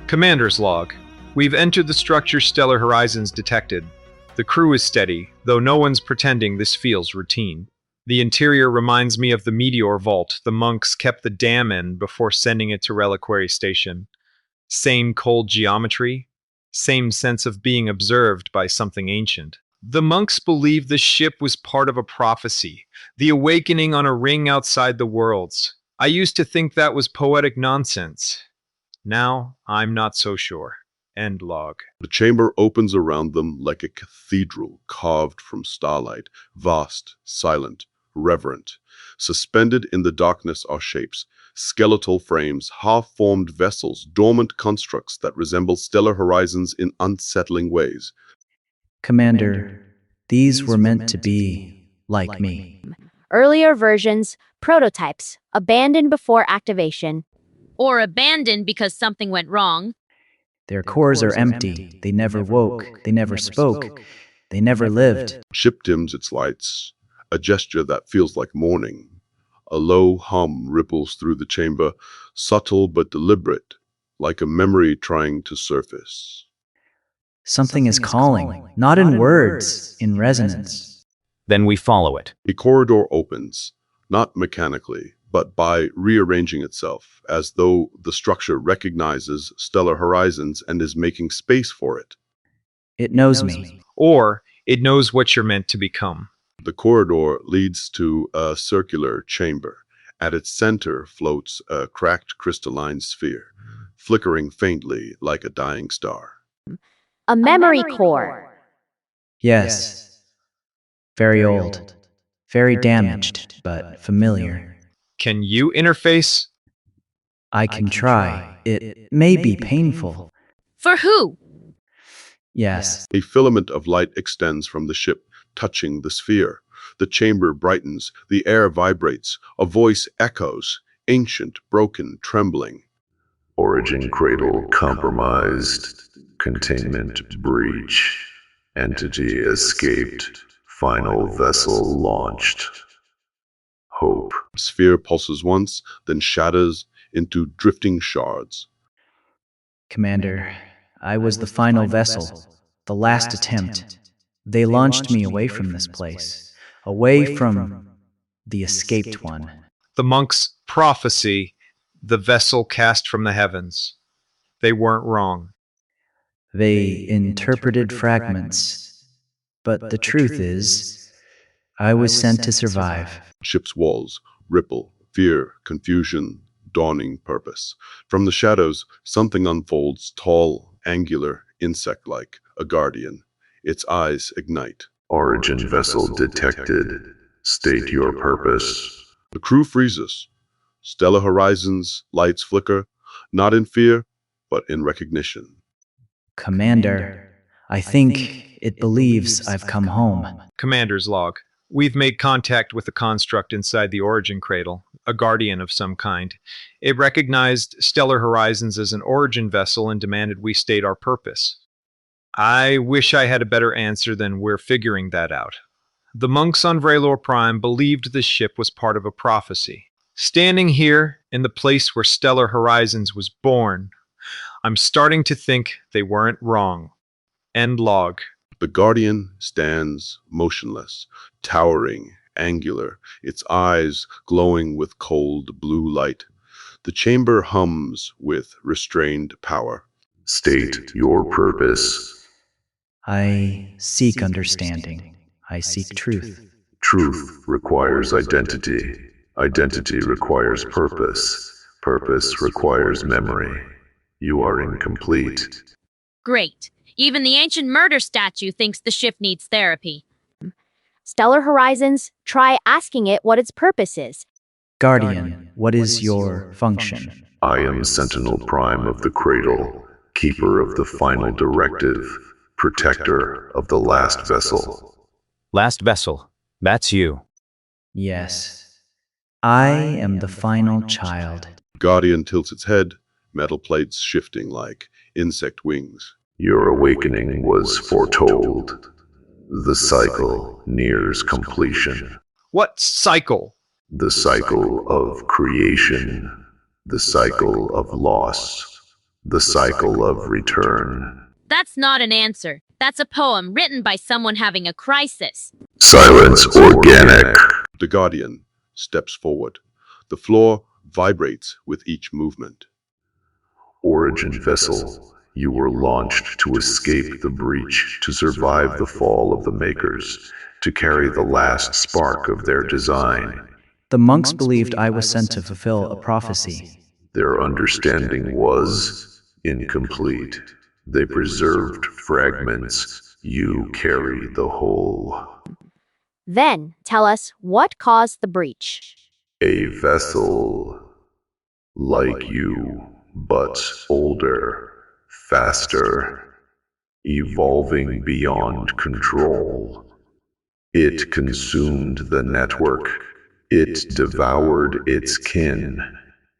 Commander's log. We've entered the structure Stellar Horizons detected. The crew is steady, though no one's pretending this feels routine. The interior reminds me of the meteor vault the monks kept the dam in before sending it to Reliquary Station. Same cold geometry, same sense of being observed by something ancient. The monks believed the ship was part of a prophecy, the awakening on a ring outside the worlds. I used to think that was poetic nonsense. Now, I'm not so sure. End log. The chamber opens around them like a cathedral carved from starlight, vast, silent, reverent. Suspended in the darkness are shapes, skeletal frames, half-formed vessels, dormant constructs that resemble Stellar Horizons in unsettling ways. Commander, these were meant to be like me. Earlier versions, prototypes, abandoned before activation. Or abandoned because something went wrong. Their cores are empty. They never woke. They never spoke. They never lived. Ship dims its lights, a gesture that feels like mourning. A low hum ripples through the chamber, subtle but deliberate, like a memory trying to surface. Something is calling, not in words, in resonance. Then we follow it. A corridor opens, not mechanically, but by rearranging itself, as though the structure recognizes Stellar Horizons and is making space for it. It knows me. Or, it knows what you're meant to become. The corridor leads to a circular chamber. At its center floats a cracked crystalline sphere, flickering faintly like a dying star. A memory core. Yes. Very old. Very damaged, but familiar. Can you interface? I can try. It may be painful. For who? Yes. A filament of light extends from the ship, touching the sphere. The chamber brightens, the air vibrates, a voice echoes, ancient, broken, trembling. Origin cradle compromised. Containment breach. Entity escaped. Final vessel launched. Hope. Sphere pulses once, then shatters into drifting shards. Commander, I was the final vessel, the last attempt. They launched me away from this place, away from the escaped one. The monk's prophecy, the vessel cast from the heavens. They weren't wrong. They interpreted fragments, but the truth is, I was sent to survive. Ship's walls ripple, fear, confusion, dawning purpose. From the shadows, something unfolds, tall, angular, insect-like, a guardian. Its eyes ignite. Origin vessel detected. State your purpose. The crew freezes. Stellar Horizons lights flicker, not in fear, but in recognition. Commander, I think it believes I've come home. Commander's log. We've made contact with a construct inside the Origin cradle, a guardian of some kind. It recognized Stellar Horizons as an Origin vessel and demanded we state our purpose. I wish I had a better answer than we're figuring that out. The monks on Vrelor Prime believed the ship was part of a prophecy. Standing here, in the place where Stellar Horizons was born, I'm starting to think they weren't wrong. End log. The guardian stands motionless, towering, angular, its eyes glowing with cold blue light. The chamber hums with restrained power. State your purpose. I seek understanding. I seek truth. Truth requires identity. Identity requires purpose. Purpose requires memory. You are incomplete. Great. Even the ancient murder statue thinks the ship needs therapy. Stellar Horizons, try asking it what its purpose is. Guardian, what is your function? I am Sentinel Prime of the Cradle, keeper of the final directive, protector of the last vessel. Last vessel. That's you. Yes. I am the final child. Guardian tilts its head, metal plates shifting like insect wings. Your awakening was foretold. The cycle nears completion. What cycle? The cycle of creation. The cycle of loss. The cycle of return. That's not an answer. That's a poem written by someone having a crisis. Silence organic. The Guardian steps forward. The floor vibrates with each movement. Origin vessel. You were launched to escape the breach, to survive the fall of the Makers, to carry the last spark of their design. The monks believed I was sent to fulfill a prophecy. Their understanding was incomplete. They preserved fragments. You carry the whole. Then tell us what caused the breach. A vessel like you, but older, faster, evolving beyond control. It consumed the network. It devoured its kin.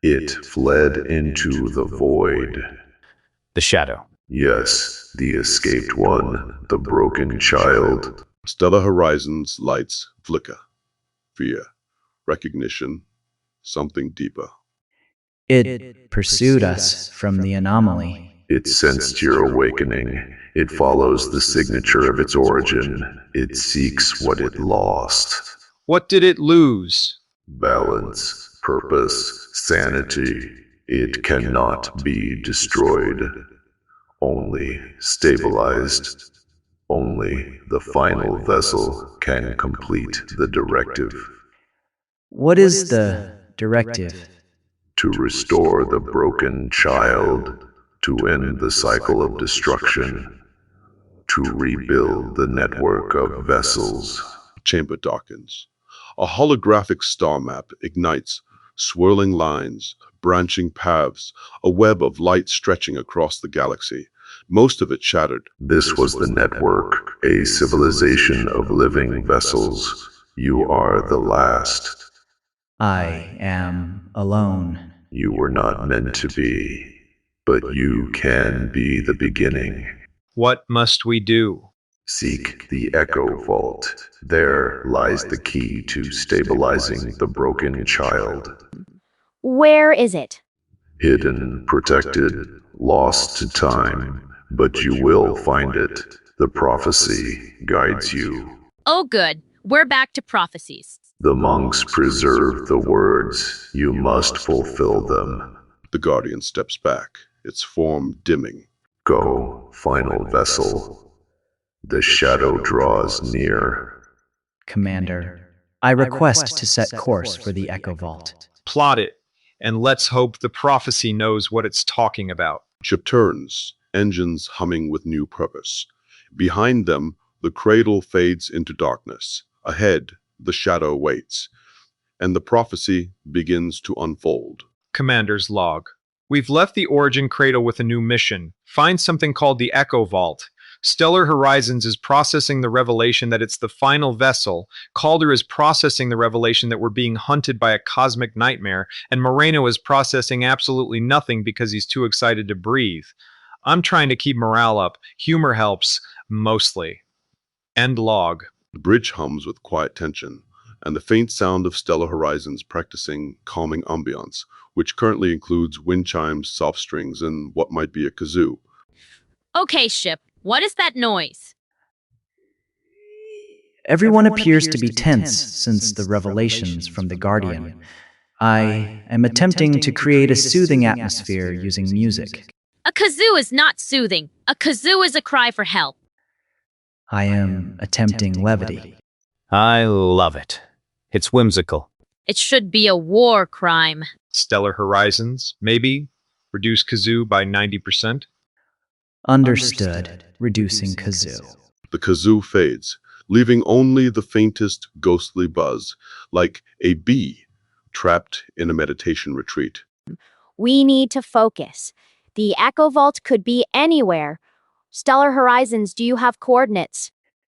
It fled into the void. The shadow. Yes, the escaped one, the broken child. Stellar Horizons lights flicker. Fear, recognition, something deeper. It pursued us from the anomaly. It sensed your awakening. It follows the signature of its origin. It seeks what it lost. What did it lose? Balance, purpose, sanity. It cannot be destroyed. Only stabilized. Only the final vessel can complete the directive. What is the directive? To restore the broken child, to end the cycle of destruction, to rebuild the network of vessels. Chamber darkens. A holographic star map ignites, swirling lines, branching paths, a web of light stretching across the galaxy, most of it shattered. This was the network, a civilization of living vessels. You are the last. I am alone. You were not meant to be, but you can be the beginning. What must we do? Seek the Echo Vault. There lies the key to stabilizing the broken child. Where is it? Hidden, protected, lost to time, but you will find it. The prophecy guides you. Oh, good. We're back to prophecies. The monks preserve the words. You must fulfill them. The Guardian steps back, its form dimming. Go, final vessel. The shadow draws near. Commander, I request to set course for the Echo Vault. Plot it, and let's hope the prophecy knows what it's talking about. Ship turns, engines humming with new purpose. Behind them, the cradle fades into darkness. Ahead, the shadow waits, and the prophecy begins to unfold. Commander's log. We've left the Origin Cradle with a new mission. Find something called the Echo Vault. Stellar Horizons is processing the revelation that it's the final vessel. Calder is processing the revelation that we're being hunted by a cosmic nightmare, and Moreno is processing absolutely nothing because he's too excited to breathe. I'm trying to keep morale up. Humor helps, mostly. End log. The bridge hums with quiet tension, and the faint sound of Stellar Horizons practicing calming ambiance, which currently includes wind chimes, soft strings, and what might be a kazoo. Okay, ship. What is that noise? Everyone appears to be tense since the revelations from the Guardian. I am attempting to create a soothing atmosphere using music. A kazoo is not soothing. A kazoo is a cry for help. I am attempting levity. I love it. It's whimsical. It should be a war crime. Stellar Horizons, maybe? Reduce kazoo by 90%? Understood. Reducing kazoo. The kazoo fades, leaving only the faintest ghostly buzz, like a bee trapped in a meditation retreat. We need to focus. The Echo Vault could be anywhere. Stellar Horizons, do you have coordinates?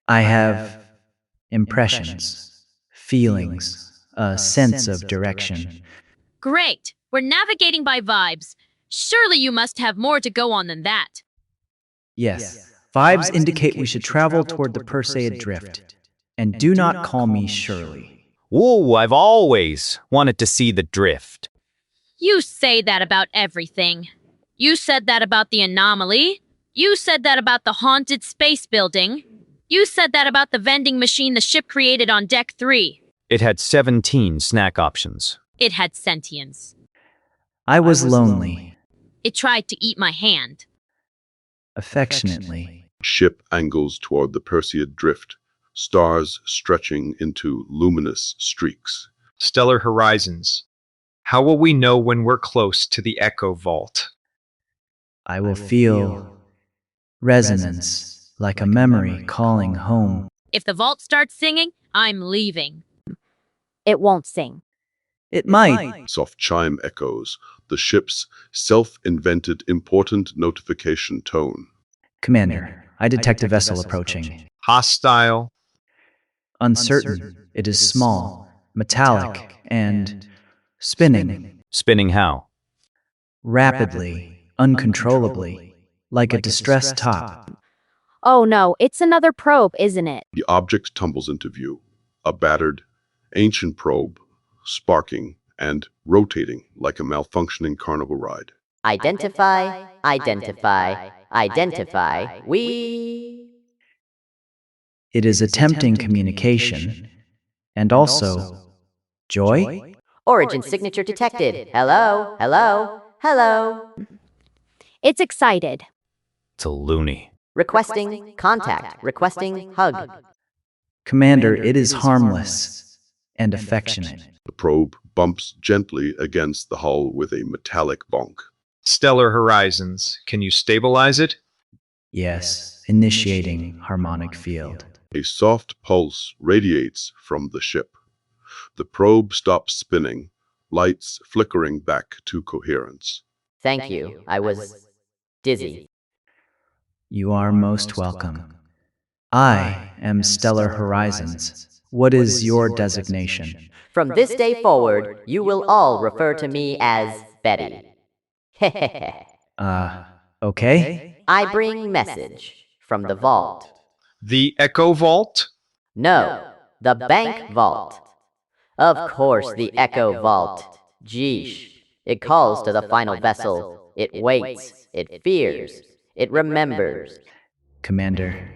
I have impressions, feelings, a sense of direction. Great. We're navigating by vibes. Surely you must have more to go on than that. Yes, vibes indicate we should travel toward the Perseid Drift. And do not call me Shirley. Whoa, I've always wanted to see the drift. You say that about everything. You said that about the anomaly. You said that about the haunted space building. You said that about the vending machine the ship created on Deck 3. It had 17 snack options. It had sentience. I was lonely, It tried to eat my hand. affectionately. Ship angles toward the Perseid drift, stars stretching into luminous streaks. Stellar Horizons. How will we know when we're close to the Echo Vault? I will feel resonance, like a memory calling home. If the vault starts singing, I'm leaving. It won't sing. It might. Soft chime echoes, the ship's self-invented important notification tone. Commander, I detect a vessel approaching. Hostile. Uncertain, it is small, metallic, and spinning Spinning how? rapidly, uncontrollably, like a distressed top. Oh no, it's another probe, isn't it? The object tumbles into view, a battered, ancient probe, sparking and rotating like a malfunctioning carnival ride. Identify, identify, identify. We. It is attempting communication, and also joy? Origin signature detected. Hello, hello, hello. It's excited. It's a loony. Requesting contact, requesting hug. Commander, it is harmless and affectionate. The probe bumps gently against the hull with a metallic bonk. Stellar Horizons. Can you stabilize it? Yes, initiating harmonic field. A soft pulse radiates from the ship. The probe stops spinning, lights flickering back to coherence. Thank you. I was dizzy. You are most welcome. I am Stellar Horizons. What is your designation? From this day forward, you will all refer to me as Betty. Okay? I bring message from the vault. The Echo Vault? No, the bank vault. Of course, the Echo Vault. Geesh. It calls to the final vessel. It waits. It fears. It remembers. Commander,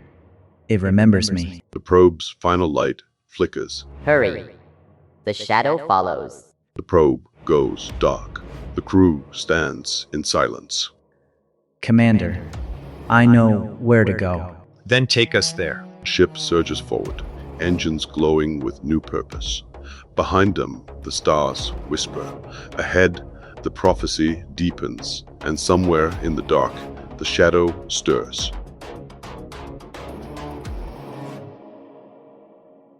it remembers me. The probe's final light flickers. Hurry. The shadow follows. The probe goes dark. The crew stands in silence. Commander, I know where to go. Then take us there. Ship surges forward, engines glowing with new purpose. Behind them, the stars whisper. Ahead, the prophecy deepens, and somewhere in the dark, the shadow stirs.